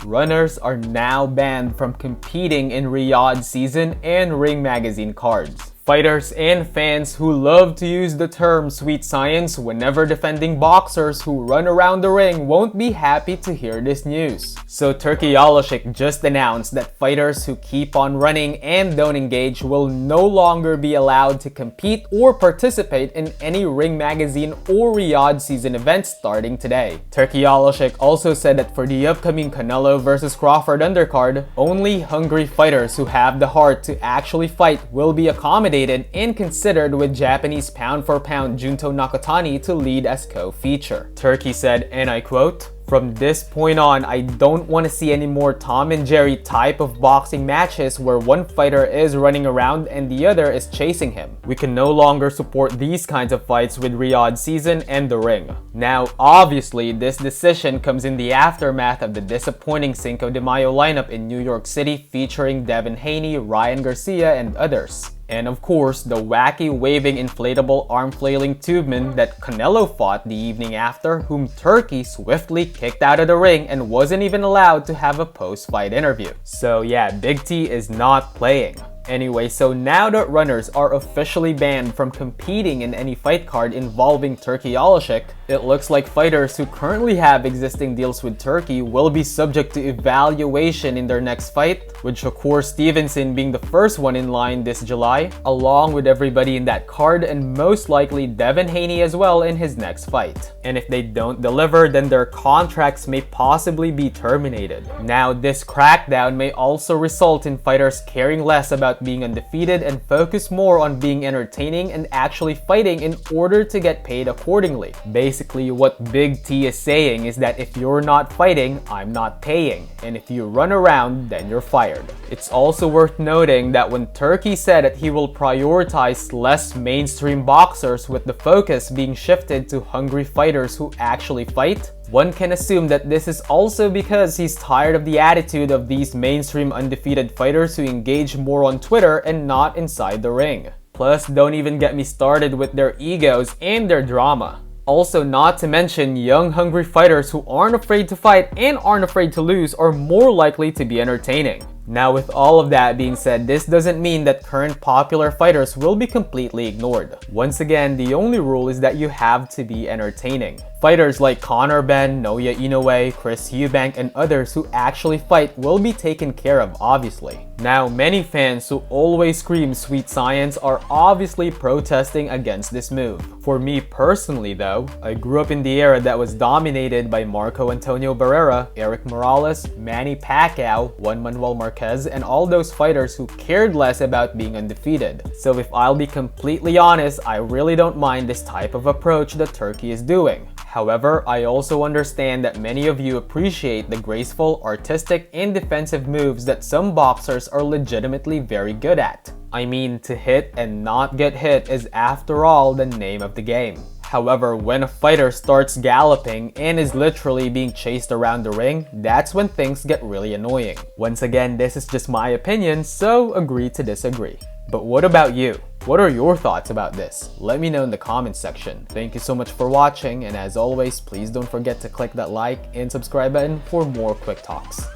runners are now banned from competing in Riyadh season and Ring magazine cards. Fighters and fans who love to use the term sweet science whenever defending boxers who run around the ring won't be happy to hear this news. So Turki Alashik just announced that fighters who keep on running and don't engage will no longer be allowed to compete or participate in any Ring magazine or Riyadh season events starting today. Turki Alashik also said that for the upcoming Canelo vs Crawford Undercard, only hungry fighters who have the heart to actually fight will be accommodated and considered, with Japanese pound-for-pound Junto Nakatani to lead as co-feature. Turki said, and I quote, "From this point on, I don't want to see any more Tom and Jerry type of boxing matches where one fighter is running around and the other is chasing him. We can no longer support these kinds of fights with Riyadh season and the ring." Now, obviously, this decision comes in the aftermath of the disappointing Cinco de Mayo lineup in New York City featuring Devin Haney, Ryan Garcia, and others. And of course, the wacky waving inflatable arm flailing tubeman that Canelo fought the evening after, whom Turki swiftly kicked out of the ring and wasn't even allowed to have a post-fight interview. So yeah, Big T is not playing. Anyway, so now that runners are officially banned from competing in any fight card involving Turki Alashik, it looks like fighters who currently have existing deals with Turki will be subject to evaluation in their next fight, which of course Stevenson being the first one in line this July, along with everybody in that card, and most likely Devin Haney as well in his next fight. And if they don't deliver, then their contracts may possibly be terminated. Now, this crackdown may also result in fighters caring less about being undefeated and focus more on being entertaining and actually fighting in order to get paid accordingly. Basically, what Big T is saying is that if you're not fighting, I'm not paying, and if you run around, then you're fired. It's also worth noting that when Turki said that he will prioritize less mainstream boxers with the focus being shifted to hungry fighters who actually fight, one can assume that this is also because he's tired of the attitude of these mainstream undefeated fighters who engage more on Twitter and not inside the ring. Plus, don't even get me started with their egos and their drama. Also, not to mention, young hungry fighters who aren't afraid to fight and aren't afraid to lose are more likely to be entertaining. Now, with all of that being said, this doesn't mean that current popular fighters will be completely ignored. Once again, the only rule is that you have to be entertaining. Fighters like Conor Benn, Naoya Inoue, Chris Eubank, and others who actually fight will be taken care of, obviously. Now, many fans who always scream sweet science are obviously protesting against this move. For me personally though, I grew up in the era that was dominated by Marco Antonio Barrera, Eric Morales, Manny Pacquiao, Juan Manuel Marquez, and all those fighters who cared less about being undefeated. So if I'll be completely honest, I really don't mind this type of approach that Turki is doing. However, I also understand that many of you appreciate the graceful, artistic, and defensive moves that some boxers are legitimately very good at. I mean, to hit and not get hit is after all the name of the game. However, when a fighter starts galloping and is literally being chased around the ring, that's when things get really annoying. Once again, this is just my opinion, so agree to disagree. But what about you? What are your thoughts about this? Let me know in the comments section. Thank you so much for watching, and as always, please don't forget to click that like and subscribe button for more quick talks.